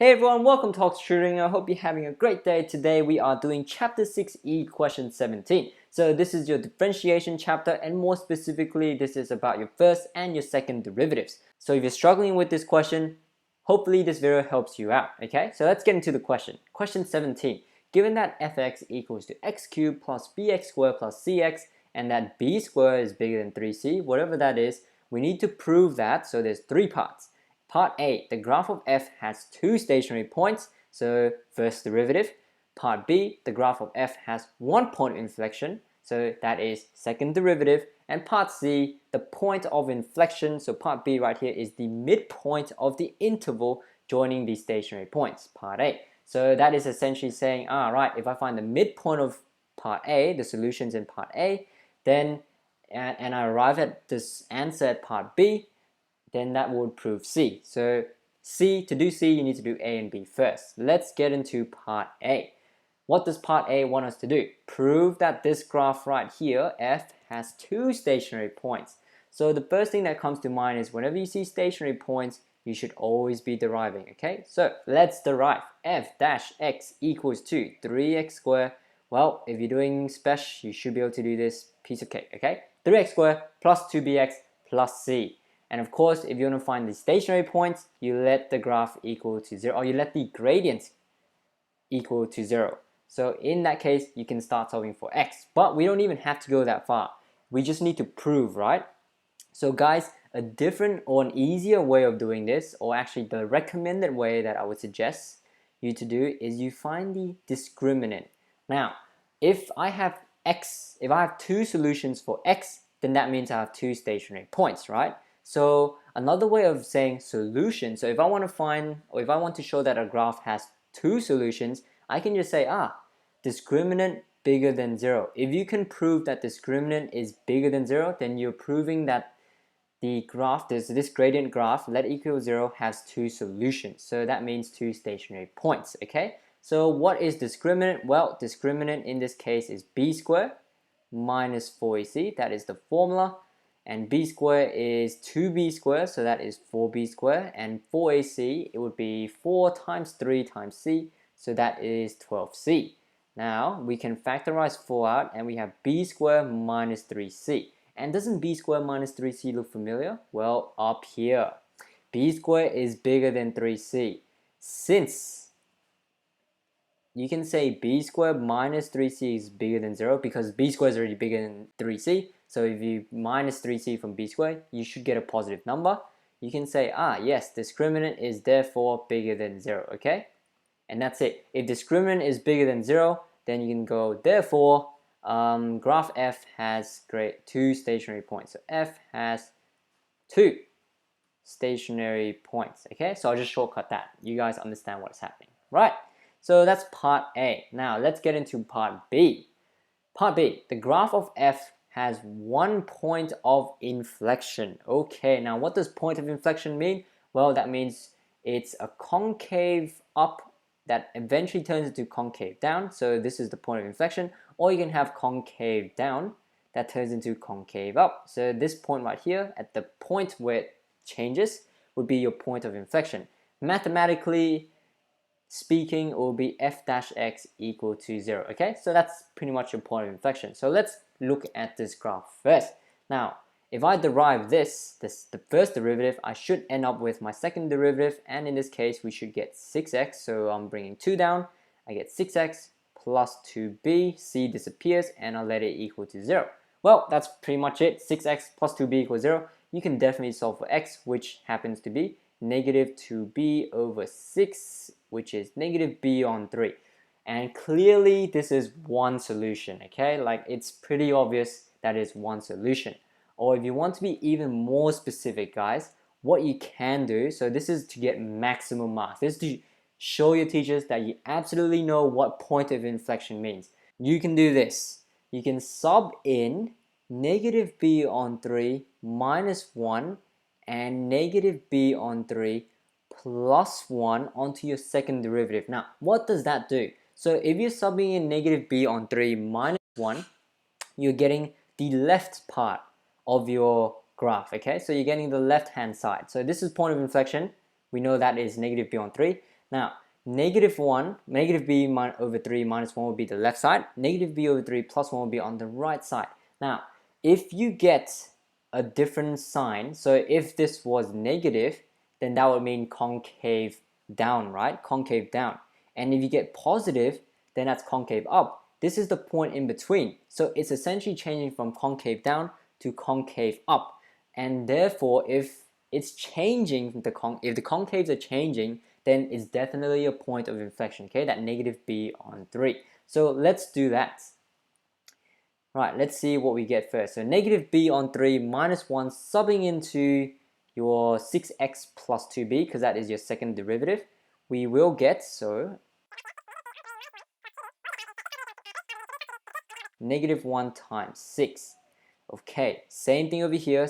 Hey everyone, welcome to Talks Tutoring. I hope you're having a great day. Today we are doing Chapter 6e, Question 17. So this is your differentiation chapter, and more specifically, this is about your first and your second derivatives. So if you're struggling with this question, hopefully this video helps you out, okay? So let's get into the question. Question 17. Given that fx equals to x cubed plus bx squared plus cx, and that b squared is bigger than 3c, whatever that is, we need to prove that, so there's three parts. Part A, the graph of f has two stationary points, so first derivative. Part B, the graph of f has one point of inflection, so that is second derivative. And part C, the point of inflection, so part B right here is the midpoint of the interval joining the stationary points, part A. So that is essentially saying, right, if I find the midpoint of part A, the solutions in part A, then and I arrive at this answer at part B, then that would prove C. So to do C, you need to do A and B first. Let's get into part A. What does part A want us to do? Prove that this graph right here, f, has two stationary points. So the first thing that comes to mind is whenever you see stationary points, you should always be deriving, okay? So let's derive f dash x equals to 3x squared. Well, if you're doing special, you should be able to do this piece of cake, okay? 3x squared plus 2bx plus c. And of course, if you want to find the stationary points, you let the graph equal to 0, or you let the gradient equal to 0. So in that case, you can start solving for x. But we don't even have to go that far. We just need to prove, right? So guys, a different or an easier way of doing this, or actually the recommended way that I would suggest you to do, is you find the discriminant. Now, if I have two solutions for x, then that means I have two stationary points, right? So another way of saying solution, so if I want to find, or if I want to show that a graph has two solutions, I can just say, discriminant bigger than 0. If you can prove that discriminant is bigger than 0, then you're proving that the graph, this gradient graph, let equal 0, has two solutions. So that means two stationary points, okay? So what is discriminant? Well, discriminant in this case is b squared minus 4ac, that is the formula. And b squared is 2b squared, so that is 4b squared. And 4ac, it would be 4 times 3 times c, so that is 12c. Now, we can factorize 4 out, and we have b squared minus 3c. And doesn't b squared minus 3c look familiar? Well, up here. B squared is bigger than 3c. Since you can say b squared minus 3c is bigger than 0 because b squared is already bigger than 3c. So if you minus 3c from b squared, you should get a positive number. You can say, yes, discriminant is therefore bigger than 0, okay? And that's it. If discriminant is bigger than 0, then you can go, therefore, graph f has two stationary points. So f has two stationary points, okay? So I'll just shortcut that. You guys understand what's happening, right? So that's part A. Now let's get into part B. Part B, the graph of f has one point of inflection. Okay, now what does point of inflection mean? Well, that means it's a concave up that eventually turns into concave down. So this is the point of inflection. Or you can have concave down that turns into concave up. So this point right here, at the point where it changes, would be your point of inflection. Mathematically speaking, it will be f dash x equal to 0. Okay, so that's pretty much your point of inflection. So let's look at this graph first. Now, if I derive the first derivative, I should end up with my second derivative, and in this case, we should get 6x. So I'm bringing 2 down. I get 6x plus 2b. C disappears, and I'll let it equal to 0. Well, that's pretty much it. 6x plus 2b equals 0. You can definitely solve for x, which happens to be negative 2b over 6, which is negative b on 3. And clearly this is one solution, okay? Like, it's pretty obvious that is one solution. Or if you want to be even more specific, guys, what you can do, so this is to get maximum marks. This is to show your teachers that you absolutely know what point of inflection means. You can do this. You can sub in negative b on 3 minus 1 and negative b on 3 plus 1 onto your second derivative. Now, what does that do? So if you're subbing in negative b on 3 minus 1, you're getting the left part of your graph, okay? So you're getting the left-hand side. So this is point of inflection. We know that is negative b on 3. Now, negative b over 3 minus 1 will be the left side. Negative b over 3 plus 1 will be on the right side. Now, if you get a different sign, so if this was negative, then that would mean concave down, right? Concave down. And if you get positive, then that's concave up. This is the point in between. So it's essentially changing from concave down to concave up. And therefore, if it's changing, if the concaves are changing, then it's definitely a point of inflection, okay? That negative b on 3. So let's do that. Right, let's see what we get first. So negative b on 3 minus 1 subbing into your 6x plus 2b, because that is your second derivative. We will get, so negative 1 times 6. Okay, same thing over here.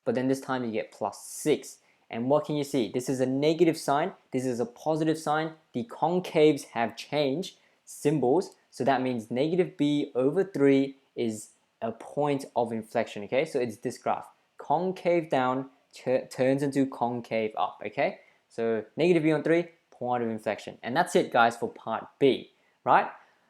But then this time you get plus 6. And what can you see? This is a negative sign. This is a positive sign. The concaves have changed symbols. So that means negative b over 3 is a point of inflection. Okay, so it's this graph. Concave down turns into concave up. Okay, so negative b on 3, point of inflection. And that's it, guys, for part B, right?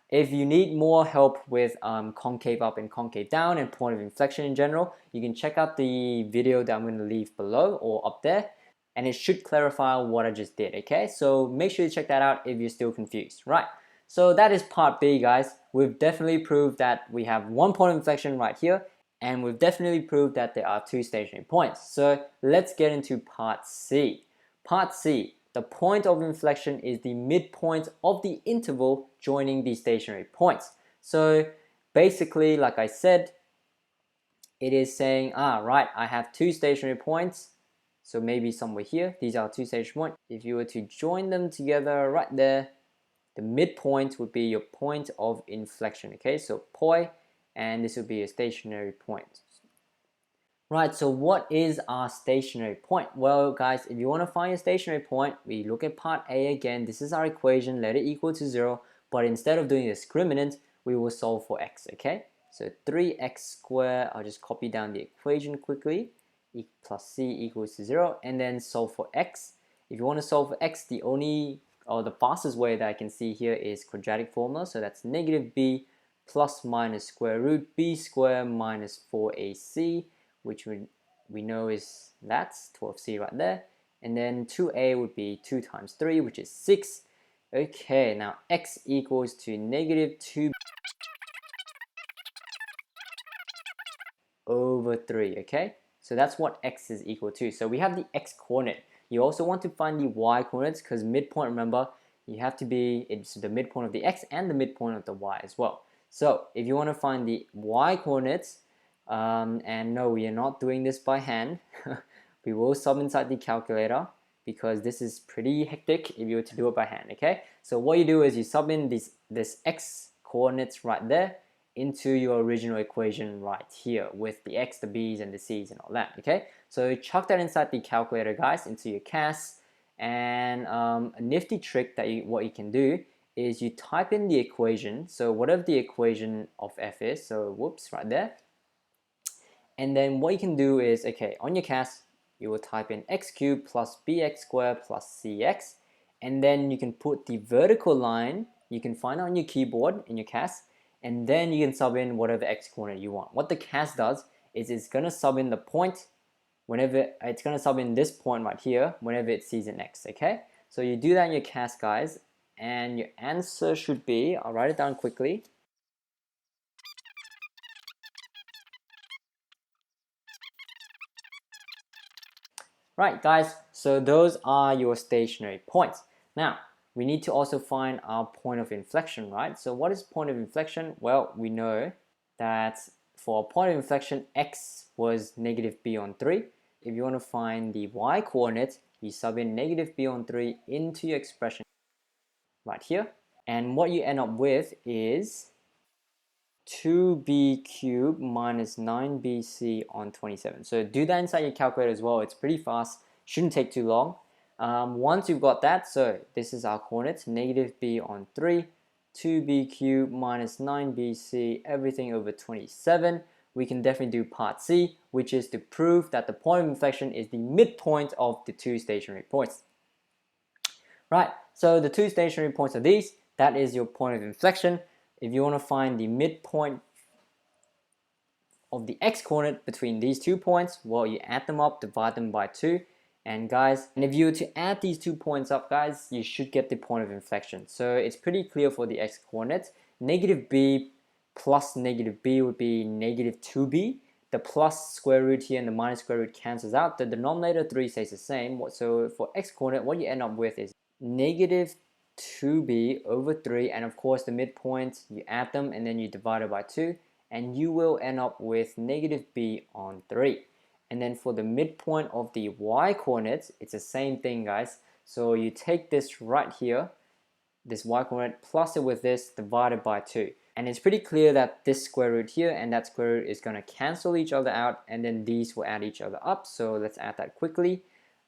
If you need more help with concave up and concave down and point of inflection in general, you can check out the video that I'm going to leave below or up there, and it should clarify what I just did, okay? So make sure you check that out if you're still confused, right? So that is part B, guys. We've definitely proved that we have one point of inflection right here, and we've definitely proved that there are two stationary points. So let's get into part C. Part C. The point of inflection is the midpoint of the interval joining the stationary points. So basically, like I said, it is saying, right, I have two stationary points. So maybe somewhere here, these are two stationary points. If you were to join them together right there, the midpoint would be your point of inflection, okay? So poi, and this would be a stationary point. Right, so what is our stationary point? Well, guys, if you want to find your stationary point, we look at part A again. This is our equation, let it equal to 0. But instead of doing discriminant, we will solve for x, okay? So 3x squared, I'll just copy down the equation quickly. E plus c equals to 0, and then solve for x. If you want to solve for x, the fastest way that I can see here is quadratic formula. So that's negative b plus minus square root b squared minus 4ac, which we know is that's 12c right there. And then 2a would be 2 times 3, which is 6. Okay, now x equals to negative 2 over 3, okay? So that's what x is equal to. So we have the x coordinate. You also want to find the y coordinates because midpoint, remember, you have to be, it's the midpoint of the x and the midpoint of the y as well. So if you want to find the y coordinates, and no, we are not doing this by hand. We will sub inside the calculator because this is pretty hectic if you were to do it by hand, okay? So what you do is you sub in this x coordinates right there into your original equation right here with the x, the b's, and the c's and all that, okay? So chuck that inside the calculator, guys, into your CAS, and a nifty trick that what you can do is you type in the equation, so whatever the equation of f is, so whoops, right there. And then what you can do is, okay, on your CAS, you will type in x cubed plus bx squared plus cx, and then you can put the vertical line, you can find it on your keyboard in your CAS, and then you can sub in whatever x coordinate you want. What the CAS does is it's going to sub in the point whenever, it's going to sub in this point right here whenever it sees an x, okay? So you do that in your CAS, guys, and your answer should be, I'll write it down quickly, right, guys, so those are your stationary points. Now, we need to also find our point of inflection, right? So what is point of inflection? Well, we know that for a point of inflection, x was negative b on 3. If you want to find the y coordinate, you sub in negative b on 3 into your expression right here. And what you end up with is 2b cubed minus 9bc on 27. So do that inside your calculator as well. It's pretty fast. Shouldn't take too long. Once you've got that, so this is our coordinates, negative b on 3, 2b cubed minus 9bc, everything over 27. we can definitely do part C, which is to prove that the point of inflection is the midpoint of the two stationary points. Right, so the two stationary points are these. That is your point of inflection. If you want to find the midpoint of the x-coordinate between these 2 points, well, you add them up, divide them by 2, and guys, and if you were to add these 2 points up, guys, you should get the point of inflection. So it's pretty clear for the x-coordinates. Negative b plus negative b would be negative 2b. The plus square root here and the minus square root cancels out. The denominator 3 stays the same. So for x-coordinate, what you end up with is negative 2b over 3, and of course the midpoint, you add them and then you divide it by 2, and you will end up with negative b on 3. And then for the midpoint of the y-coordinates, it's the same thing, guys. So you take this right here, this y-coordinate, plus it with this, divided by 2. And it's pretty clear that this square root here and that square root is going to cancel each other out, and then these will add each other up. So let's add that quickly.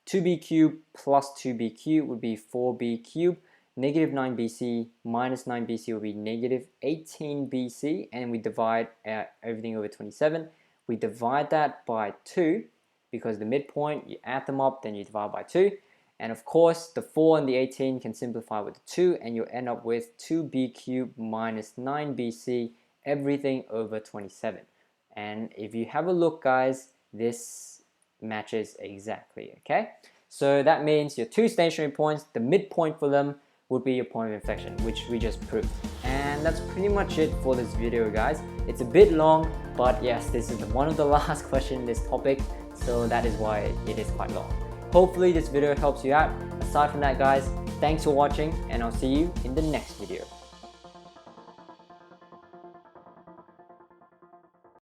2b cubed plus 2b cubed would be 4b cubed. Negative 9bc minus 9bc will be negative 18bc, and we divide everything over 27. We divide that by 2 because the midpoint, you add them up, then you divide by 2. And of course, the 4 and the 18 can simplify with the 2, and you'll end up with 2b cubed minus 9bc, everything over 27. And if you have a look, guys, this matches exactly, okay? So that means your two stationary points, the midpoint for them would be your point of inflection, which we just proved. And that's pretty much it for this video, guys. It's a bit long, but yes, this is one of the last questions in this topic, so that is why it is quite long. Hopefully this video helps you out. Aside from that, guys, thanks for watching, and I'll see you in the next video.